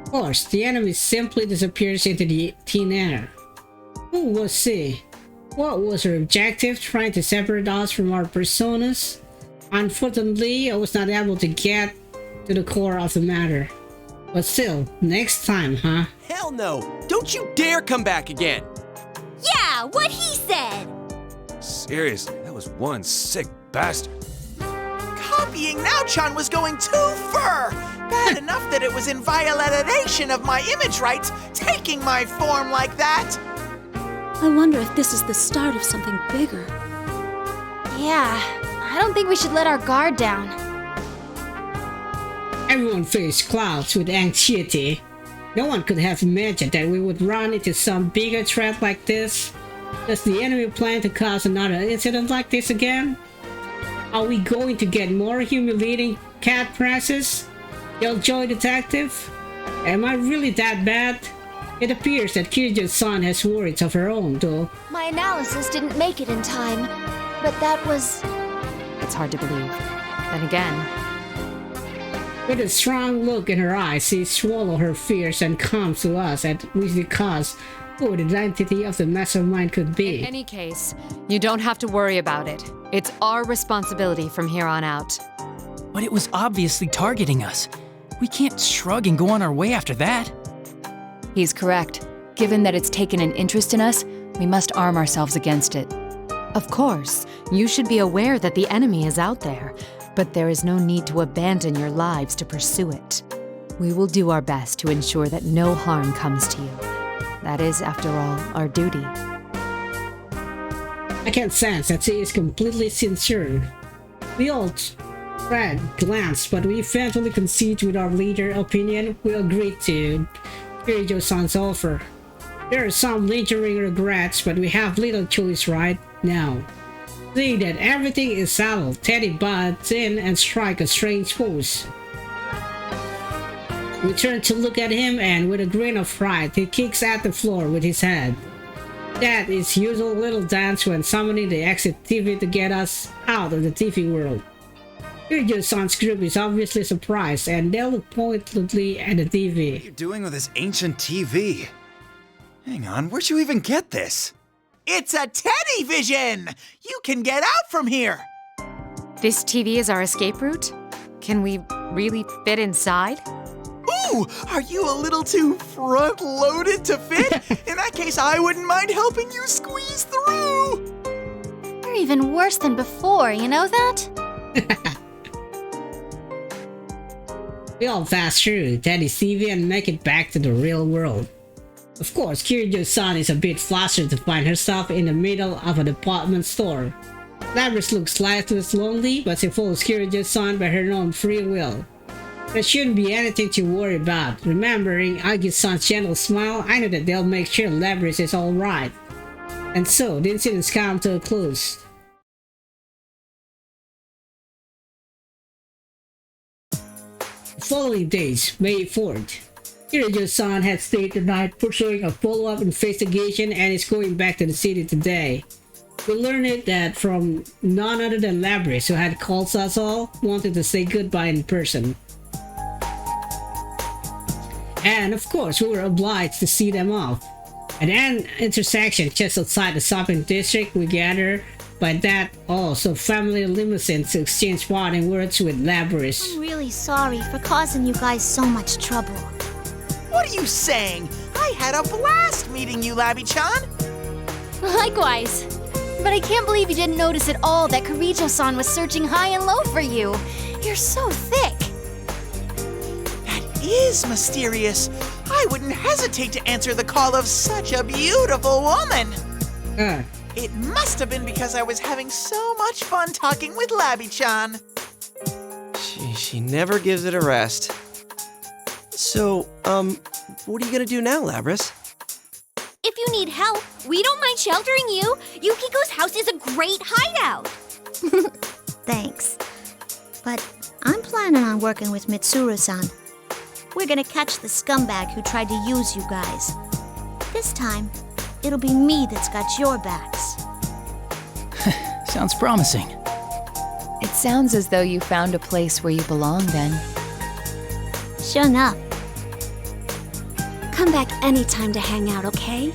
Of course, the enemy simply disappears into the thin air. Who was she? What was her objective, trying to separate us from our personas? Unfortunately, I was not able to get to the core of the matter. But still, next time, huh? Hell no! Don't you dare come back again! Yeah, what he said! Seriously, that was one sick bastard. Copying Now-chan was going too far! Bad enough that it was in violation of my image rights, taking my form like that! I wonder if this is the start of something bigger. Yeah, I don't think we should let our guard down. Everyone faced clouds with anxiety. No one could have imagined that we would run into some bigger threat like this. Does the enemy plan to cause another incident like this again? Are we going to get more humiliating cat presses? Killjoy Detective? Am I really that bad? It appears that Kirijo-san has worries of her own, though. My analysis didn't make it in time, but that was... It's hard to believe. Then again... With a strong look in her eyes, she swallows her fears and comes to us at which the cause who the identity of the mastermind could be. In any case, you don't have to worry about it. It's our responsibility from here on out. But it was obviously targeting us. We can't shrug and go on our way after that. He's correct. Given that it's taken an interest in us, we must arm ourselves against it. Of course, you should be aware that the enemy is out there, but there is no need to abandon your lives to pursue it. We will do our best to ensure that no harm comes to you. That is, after all, our duty. I can sense that she is completely sincere. We all tried glance, but we eventually conceded with our leader opinion. We agreed to Kirijo-san's offer. There are some lingering regrets, but we have little choice right now. Seeing that everything is settled, Teddy butts in and strikes a strange pose. We turn to look at him, and with a grin of fright, he kicks at the floor with his head. That is usual little dance when summoning the exit TV to get us out of the TV world. Kirijo-san's group is obviously surprised, and they look pointedly at the TV. What are you doing with this ancient TV? Hang on, where'd you even get this? It's a teddy vision! You can get out from here! This TV is our escape route? Can we really fit inside? Ooh, are you a little too front-loaded to fit? In that case, I wouldn't mind helping you squeeze through! You're even worse than before, you know that? We all pass through Teddy's TV and make it back to the real world. Of course, Kirijo-san is a bit flustered to find herself in the middle of a department store. Labrys looks slightly lonely, but she follows Kirijo-san by her own free will. There shouldn't be anything to worry about. Remembering Agi-san's gentle smile, I know that they'll make sure Labrys is alright. And so, the incidents come to a close. The following days, May 4th, Kirijo-san had stayed the night pursuing a follow-up investigation and is going back to the city today. We learned it that from none other than Labrys, who had called us all, wanted to say goodbye in person. And of course, we were obliged to see them off. At an intersection just outside the shopping district, we gather by that also family limousine to exchange parting words with Labrys. I'm really sorry for causing you guys so much trouble. What are you saying? I had a blast meeting you, Labby-chan! Likewise. But I can't believe you didn't notice at all that Kirijo-san was searching high and low for you. You're so thick. That is mysterious. I wouldn't hesitate to answer the call of such a beautiful woman. It must have been because I was having so much fun talking with Labby-chan. She never gives it a rest. So, what are you gonna do now, Labrys? If you need help, we don't mind sheltering you. Yukiko's house is a great hideout. Thanks. But I'm planning on working with Mitsuru-san. We're gonna catch the scumbag who tried to use you guys. This time, it'll be me that's got your backs. Sounds promising. It sounds as though you found a place where you belong then. Sure enough. Come back anytime to hang out, okay?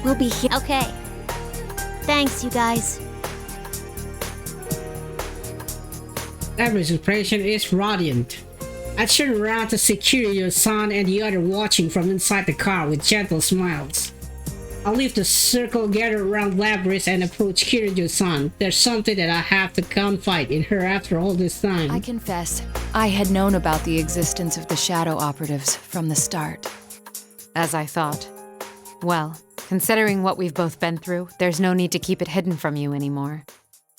We'll be here. Okay. Thanks, you guys. Labrys' expression is radiant. I turn around to see Kiryu-san and the other watching from inside the car with gentle smiles. I leave the circle gathered around Labrys and approach Kiryu-san. There's something that I have to confide in her after all this time. I confess, I had known about the existence of the Shadow Operatives from the start. As I thought. Well, considering what we've both been through, there's no need to keep it hidden from you anymore.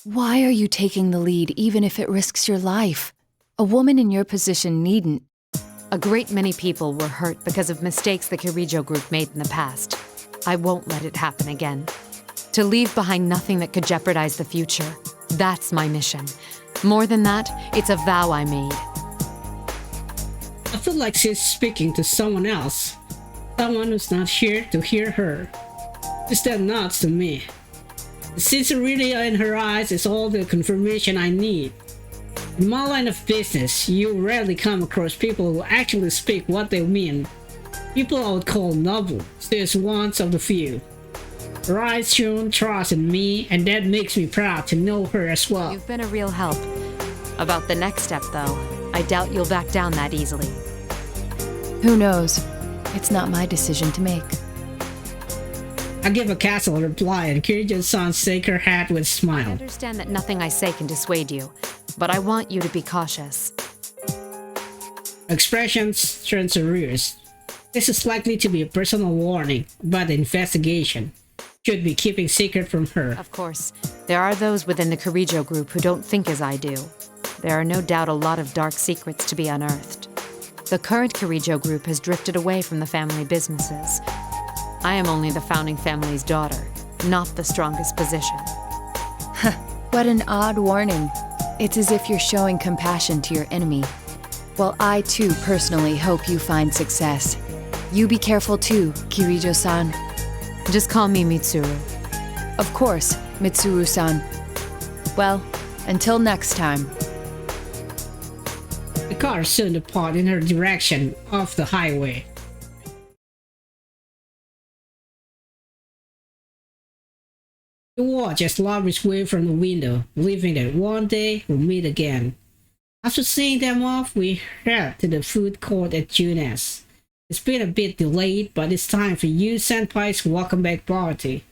Why are you taking the lead even if it risks your life? A woman in your position needn't. A great many people were hurt because of mistakes the Kirijo group made in the past. I won't let it happen again. To leave behind nothing that could jeopardize the future. That's my mission. More than that, it's a vow I made. I feel like she's speaking to someone else. Someone who's not here to hear her. Is that nuts to me? The sincerity in her eyes is all the confirmation I need. In my line of business, you rarely come across people who actually speak what they mean. People I would call noble. She's one of the few. Her eyes shown trust in me, and that makes me proud to know her as well. You've been a real help. About the next step, though, I doubt you'll back down that easily. Who knows? It's not my decision to make. I give a casual reply, and Kiryu-san shakes her head with a I smile. understand that nothing I say can dissuade you, but I want you to be cautious. Expressions turn serious. This is likely to be a personal warning about the investigation. Should be keeping secret from her. Of course, there are those within the Kirijo group who don't think as I do. There are no doubt a lot of dark secrets to be unearthed. The current Kirijo group has drifted away from the family businesses. I am only the founding family's daughter, not the strongest position. What an odd warning. It's as if you're showing compassion to your enemy. Well, I too personally hope you find success. You be careful too, Kirijo-san. Just call me Mitsuru. Of course, Mitsuru-san. Well, until next time. The car soon depart in her direction off the highway. I watch as Labrys wave from the window, believing that one day we'll meet again. After seeing them off, we head to the food court at Junes. It's been a bit delayed, but it's time for you Senpai's welcome back party.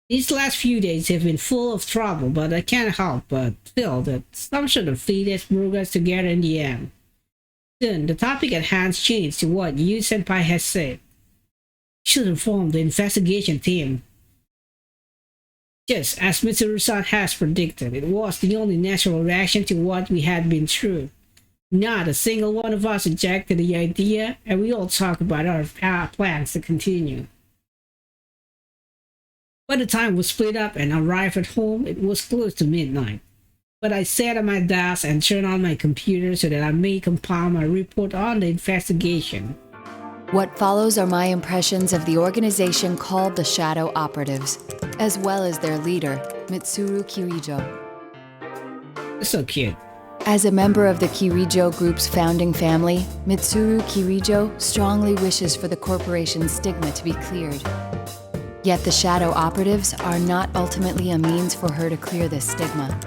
These last few days have been full of trouble, but I can't help but feel that some sort of fate has brought us together in the end. Soon, the topic at hand changed to what Yu Senpai has said. Should inform the investigation team. Just as Mitsuru-san has predicted, it was the only natural reaction to what we had been through. Not a single one of us rejected the idea, and we all talk about our plans to continue. By the time we split up and arrived at home, it was close to midnight. But I sat at my desk and turned on my computer so that I may compile my report on the investigation. What follows are my impressions of the organization called the Shadow Operatives, as well as their leader, Mitsuru Kirijo. It's so cute. As a member of the Kirijo group's founding family, Mitsuru Kirijo strongly wishes for the corporation's stigma to be cleared. Yet the Shadow Operatives are not ultimately a means for her to clear this stigma.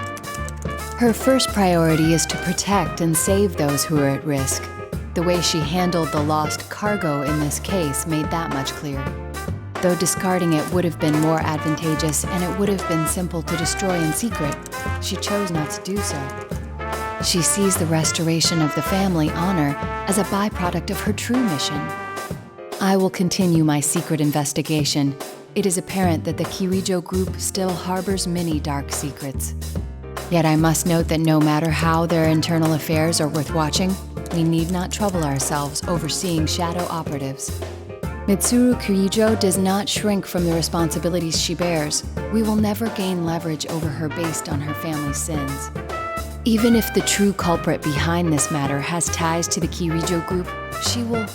Her first priority is to protect and save those who are at risk. The way she handled the lost cargo in this case made that much clear. Though discarding it would have been more advantageous and it would have been simple to destroy in secret, she chose not to do so. She sees the restoration of the family honor as a byproduct of her true mission. I will continue my secret investigation. It is apparent that the Kirijo group still harbors many dark secrets. Yet I must note that no matter how their internal affairs are worth watching, we need not trouble ourselves overseeing Shadow Operatives. Mitsuru Kirijo does not shrink from the responsibilities she bears. We will never gain leverage over her based on her family's sins. Even if the true culprit behind this matter has ties to the Kirijo group, she will...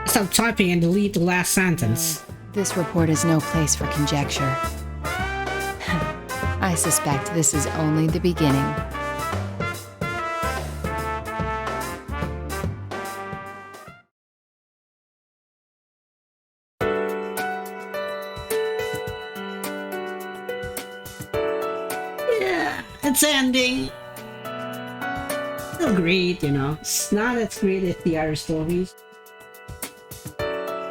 Stop typing and delete the last sentence. This report is no place for conjecture. I suspect this is only the beginning. It's ending. Still great, you know. It's not as great as the other stories.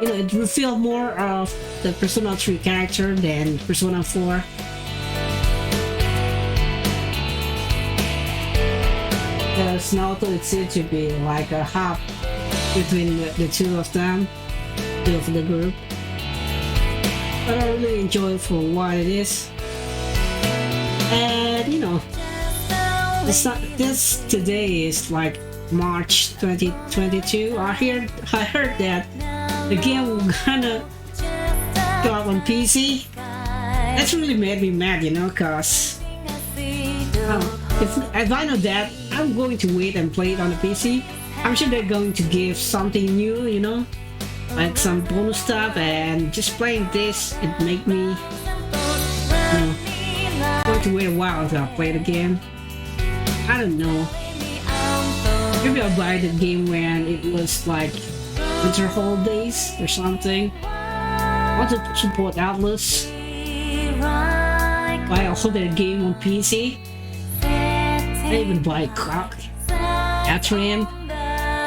You know, it will feel more of the Persona 3 character than Persona 4. Because Naoto, it seems to be like a hop between the two of them, two of the group. But I really enjoy it for what it is. And you know, this today is like March 2022. I heard that the game will gonna go out on PC. That's really made me mad, you know, cause if I know that, I'm going to wait and play it on the PC. I'm sure they're going to give something new, you know, like some bonus stuff, and just playing this, it make me, you know, going to wait a while until I play the game. I don't know. Maybe I'll buy the game when it was like winter holidays or something. I want to support Atlus. Buy a holiday game on PC. I even buy Catherine,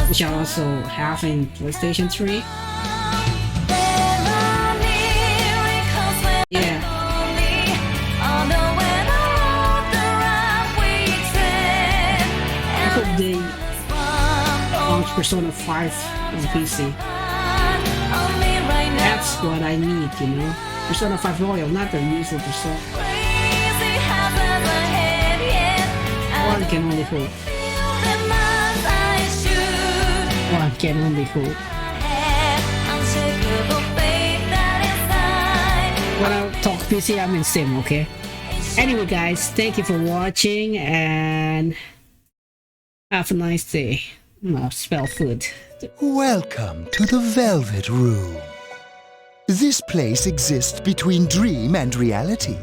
which I also have in PlayStation 3. Yeah. I hope they launch Persona 5 on PC. That's what I need, you know. Persona 5 Royal, not the usual Persona. One can only hope. One can only hope. When I talk PC, I'm in sim, okay? Anyway guys, thank you for watching and have a nice day. Spell food. Welcome to the Velvet Room. This place exists between dream and reality.